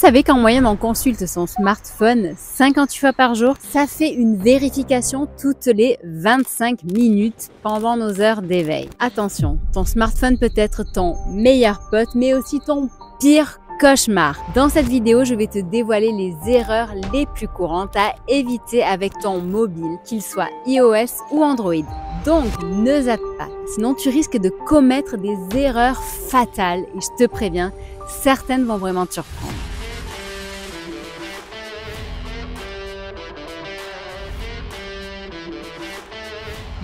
savais qu'en moyenne, on consulte son smartphone 58 fois par jour? Ça fait une vérification toutes les 25 minutes pendant nos heures d'éveil. Attention, ton smartphone peut être ton meilleur pote, mais aussi ton pire cauchemar. Dans cette vidéo, je vais te dévoiler les erreurs les plus courantes à éviter avec ton mobile, qu'il soit iOS ou Android. Donc, ne zappe pas, sinon tu risques de commettre des erreurs fatales et je te préviens, certaines vont vraiment te surprendre.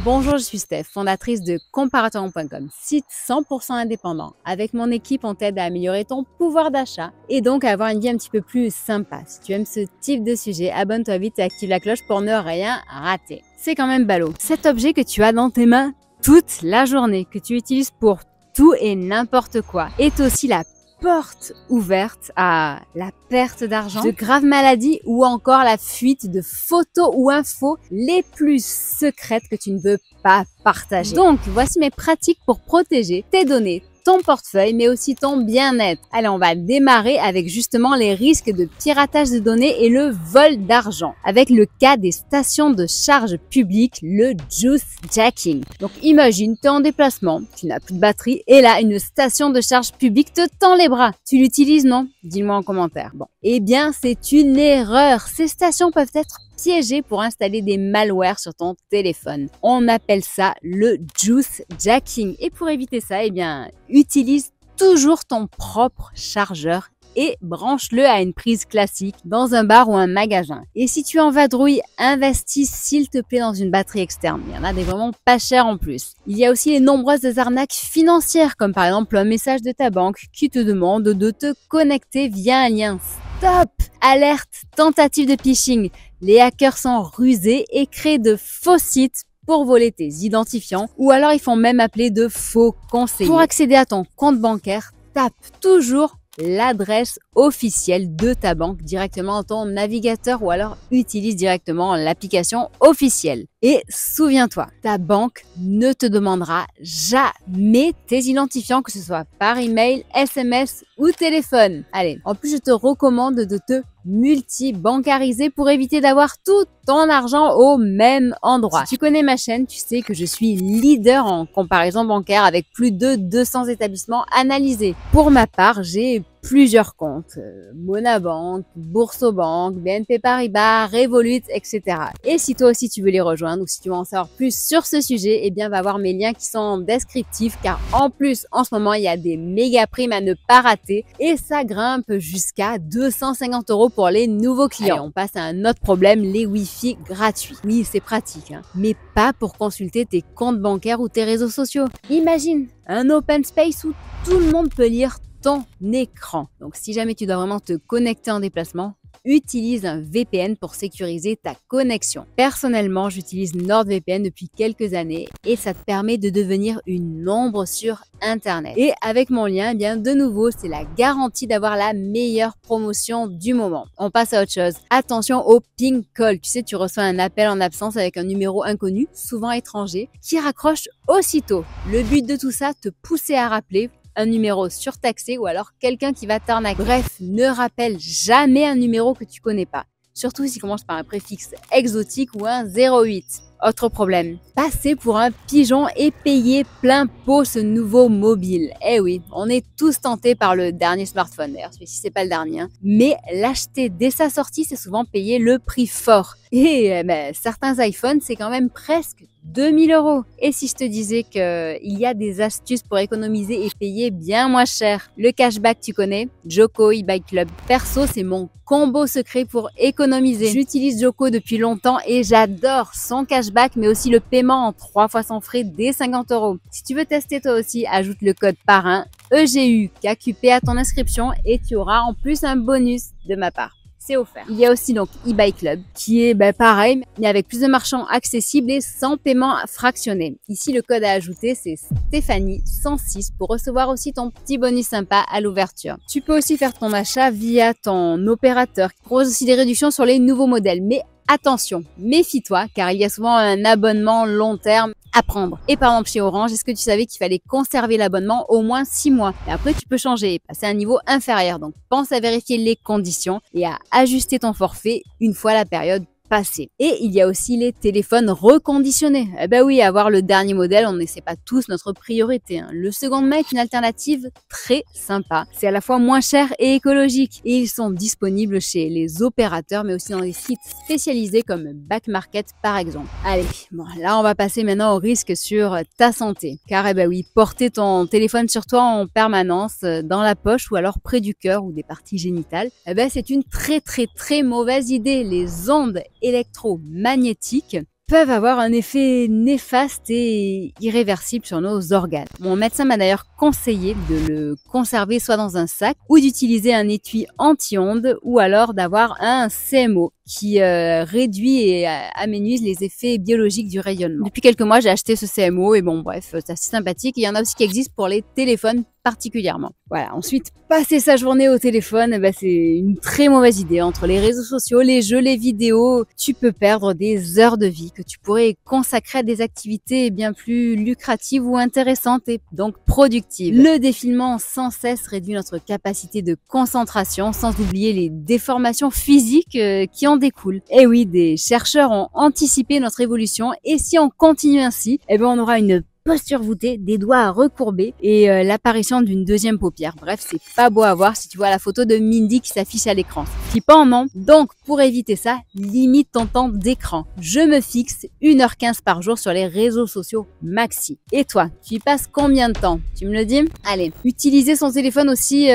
Bonjour, je suis Steph, fondatrice de Comparateur.com, site 100% indépendant. Avec mon équipe, on t'aide à améliorer ton pouvoir d'achat et donc à avoir une vie un petit peu plus sympa. Si tu aimes ce type de sujet, abonne-toi vite et active la cloche pour ne rien rater. C'est quand même ballot. Cet objet que tu as dans tes mains toute la journée, que tu utilises pour tout et n'importe quoi, est aussi la porte ouverte à la perte d'argent, de graves maladies ou encore la fuite de photos ou infos les plus secrètes que tu ne veux pas partager. Donc, voici mes pratiques pour protéger tes données, ton portefeuille, mais aussi ton bien-être. Allez, on va démarrer avec justement les risques de piratage de données et le vol d'argent. Avec le cas des stations de charge publiques, le juice jacking. Donc imagine, tu es en déplacement, tu n'as plus de batterie et là, une station de charge publique te tend les bras. Tu l'utilises, non? Dis-le-moi en commentaire. Bon, eh bien, c'est une erreur. Ces stations peuvent être piégées pour installer des malwares sur ton téléphone. On appelle ça le juice jacking. Et pour éviter ça, eh bien, utilise toujours ton propre chargeur et branche-le à une prise classique dans un bar ou un magasin. Et si tu en vadrouilles, investis s'il te plaît dans une batterie externe. Il y en a des vraiment pas chères en plus. Il y a aussi les nombreuses arnaques financières, comme par exemple un message de ta banque qui te demande de te connecter via un lien. Stop! Alerte, tentative de phishing. Les hackers sont rusés et créent de faux sites pour voler tes identifiants ou alors ils font même appeler de faux conseillers. Pour accéder à ton compte bancaire, tape toujours l'adresse officielle de ta banque directement dans ton navigateur ou alors utilise directement l'application officielle. Et souviens-toi, ta banque ne te demandera jamais tes identifiants, que ce soit par email, SMS ou téléphone. Allez, en plus je te recommande de te multi-bancariser pour éviter d'avoir tout ton argent au même endroit. Si tu connais ma chaîne, tu sais que je suis leader en comparaison bancaire avec plus de 200 établissements analysés. Pour ma part, j'ai plusieurs comptes, Monabank, Boursobank, BNP Paribas, Revolut, etc. Et si toi aussi tu veux les rejoindre ou si tu veux en savoir plus sur ce sujet, eh bien va voir mes liens qui sont en descriptif car en plus en ce moment il y a des méga primes à ne pas rater et ça grimpe jusqu'à 250 € pour les nouveaux clients. Allez, on passe à un autre problème, les Wi-Fi gratuits. Oui, c'est pratique, mais pas pour consulter tes comptes bancaires ou tes réseaux sociaux. Imagine un open space où tout le monde peut lire ton écran. Donc si jamais tu dois vraiment te connecter en déplacement, utilise un VPN pour sécuriser ta connexion. Personnellement, j'utilise NordVPN depuis quelques années et ça te permet de devenir une ombre sur Internet. Et avec mon lien, eh bien de nouveau, c'est la garantie d'avoir la meilleure promotion du moment. On passe à autre chose. Attention au ping call. Tu sais, tu reçois un appel en absence avec un numéro inconnu, souvent étranger, qui raccroche aussitôt. Le but de tout ça, te pousser à rappeler un numéro surtaxé ou alors quelqu'un qui va t'arnaquer. Bref, ne rappelle jamais un numéro que tu connais pas. Surtout s'il commence par un préfixe exotique ou un 08. Autre problème, passer pour un pigeon et payer plein pot ce nouveau mobile. Eh oui, on est tous tentés par le dernier smartphone. D'ailleurs, celui-ci c'est pas le dernier. Mais l'acheter dès sa sortie, c'est souvent payer le prix fort. Et certains iPhones, c'est quand même presque 2000 €. Et si je te disais qu'il y a des astuces pour économiser et payer bien moins cher? Le cashback, tu connais? Joko eBay Club. Perso, c'est mon combo secret pour économiser. J'utilise Joko depuis longtemps et j'adore son cashback, mais aussi le paiement en 3 fois sans frais dès 50 €. Si tu veux tester toi aussi, ajoute le code parrain EGUKQP à ton inscription et tu auras en plus un bonus de ma part. C'est offert. Il y a aussi donc eBay Club qui est pareil, mais avec plus de marchands accessibles et sans paiement fractionné. Ici, le code à ajouter, c'est Stéphanie106 pour recevoir aussi ton petit bonus sympa à l'ouverture. Tu peux aussi faire ton achat via ton opérateur qui propose aussi des réductions sur les nouveaux modèles. Mais attention, méfie-toi car il y a souvent un abonnement long terme à prendre. Et par exemple chez Orange, est-ce que tu savais qu'il fallait conserver l'abonnement au moins 6 mois? Et après tu peux changer et passer à un niveau inférieur. Donc pense à vérifier les conditions et à ajuster ton forfait une fois la période passé. Et il y a aussi les téléphones reconditionnés. Eh ben oui, avoir le dernier modèle, on n'est pas tous notre priorité, hein. Le second main est une alternative très sympa. C'est à la fois moins cher et écologique. Et ils sont disponibles chez les opérateurs, mais aussi dans des sites spécialisés comme Back Market par exemple. Allez, bon, là on va passer maintenant au risque sur ta santé. Car eh ben oui, porter ton téléphone sur toi en permanence, dans la poche ou alors près du cœur ou des parties génitales, eh ben c'est une très mauvaise idée. Les ondes électromagnétiques peuvent avoir un effet néfaste et irréversible sur nos organes. Mon médecin m'a d'ailleurs conseillé de le conserver soit dans un sac ou d'utiliser un étui anti-ondes ou alors d'avoir un CMO qui réduit et aménuse les effets biologiques du rayonnement. Depuis quelques mois, j'ai acheté ce CMO et bon bref, c'est assez sympathique. Il y en a aussi qui existent pour les téléphones particulièrement. Voilà, ensuite, passer sa journée au téléphone, bah, c'est une très mauvaise idée. Entre les réseaux sociaux, les jeux, les vidéos, tu peux perdre des heures de vie que tu pourrais consacrer à des activités bien plus lucratives ou intéressantes et donc productives. Le défilement sans cesse réduit notre capacité de concentration, sans oublier les déformations physiques qui en découlent. Et oui, des chercheurs ont anticipé notre évolution et si on continue ainsi, eh ben on aura une posture voûtée, des doigts recourbés et l'apparition d'une deuxième paupière. Bref, c'est pas beau à voir si tu vois la photo de Mindy qui s'affiche à l'écran. Flippant, non? Donc, pour éviter ça, limite ton temps d'écran. Je me fixe 1h15 par jour sur les réseaux sociaux maxi. Et toi, tu y passes combien de temps? Tu me le dis? Allez, utiliser son téléphone aussi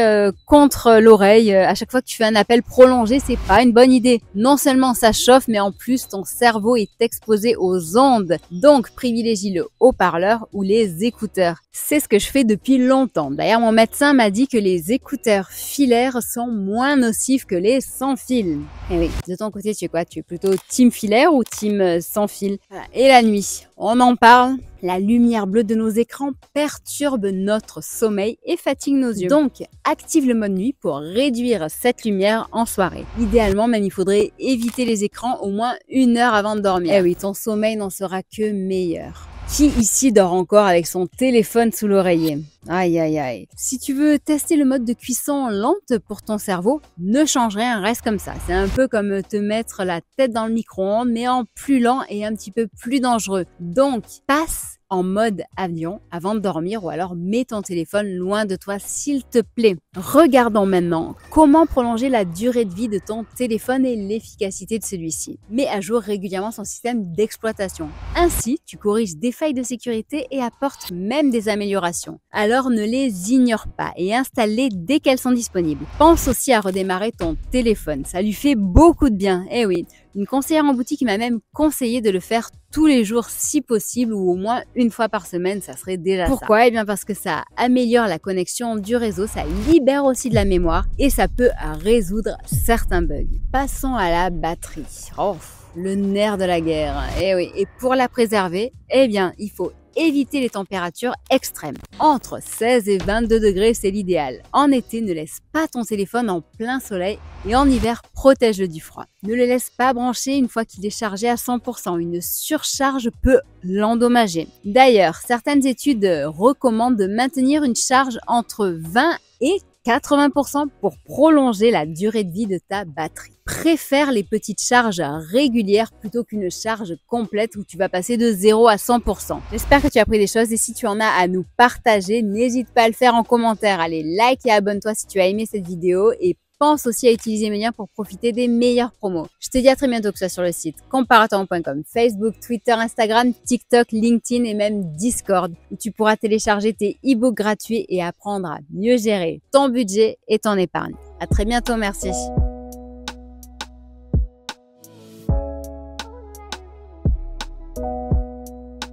contre l'oreille à chaque fois que tu fais un appel prolongé, c'est pas une bonne idée. Non seulement ça chauffe, mais en plus ton cerveau est exposé aux ondes. Donc, privilégie le haut-parleur ou les écouteurs. C'est ce que je fais depuis longtemps. D'ailleurs, mon médecin m'a dit que les écouteurs filaires sont moins nocifs que les sans fil. Et oui, de ton côté, tu es quoi? Tu es plutôt team filaire ou team sans fil? Voilà. Et la nuit, on en parle. La lumière bleue de nos écrans perturbe notre sommeil et fatigue nos yeux. Donc, active le mode nuit pour réduire cette lumière en soirée. Idéalement, même, il faudrait éviter les écrans au moins 1 heure avant de dormir. Eh oui, ton sommeil n'en sera que meilleur. Qui ici dort encore avec son téléphone sous l'oreiller? Aïe aïe aïe. Si tu veux tester le mode de cuisson lente pour ton cerveau, ne change rien, reste comme ça. C'est un peu comme te mettre la tête dans le micro-ondes, mais en plus lent et un petit peu plus dangereux. Donc, passe en mode avion avant de dormir ou alors mets ton téléphone loin de toi s'il te plaît. Regardons maintenant comment prolonger la durée de vie de ton téléphone et l'efficacité de celui-ci. Mets à jour régulièrement son système d'exploitation. Ainsi, tu corriges des failles de sécurité et apportes même des améliorations. Alors ne les ignore pas et installe-les dès qu'elles sont disponibles. Pense aussi à redémarrer ton téléphone, ça lui fait beaucoup de bien. Eh oui, une conseillère en boutique m'a même conseillé de le faire tous les jours si possible ou au moins 1 fois par semaine, ça serait déjà ça. Pourquoi? Eh bien parce que ça améliore la connexion du réseau, ça libère aussi de la mémoire et ça peut résoudre certains bugs. Passons à la batterie. Oh, le nerf de la guerre. Eh oui, et pour la préserver, eh bien il faut éviter les températures extrêmes. Entre 16 et 22 degrés, c'est l'idéal. En été, ne laisse pas ton téléphone en plein soleil et en hiver, protège-le du froid. Ne le laisse pas brancher une fois qu'il est chargé à 100%. Une surcharge peut l'endommager. D'ailleurs, certaines études recommandent de maintenir une charge entre 20 et 80% pour prolonger la durée de vie de ta batterie. Préfère les petites charges régulières plutôt qu'une charge complète où tu vas passer de 0 à 100%. J'espère que tu as appris des choses et si tu en as à nous partager, n'hésite pas à le faire en commentaire. Allez, like et abonne-toi si tu as aimé cette vidéo et pense aussi à utiliser mes liens pour profiter des meilleures promos. Je te dis à très bientôt, que ce soit sur le site comparaton.com, Facebook, Twitter, Instagram, TikTok, LinkedIn et même Discord, où tu pourras télécharger tes e-books gratuits et apprendre à mieux gérer ton budget et ton épargne. À très bientôt, merci.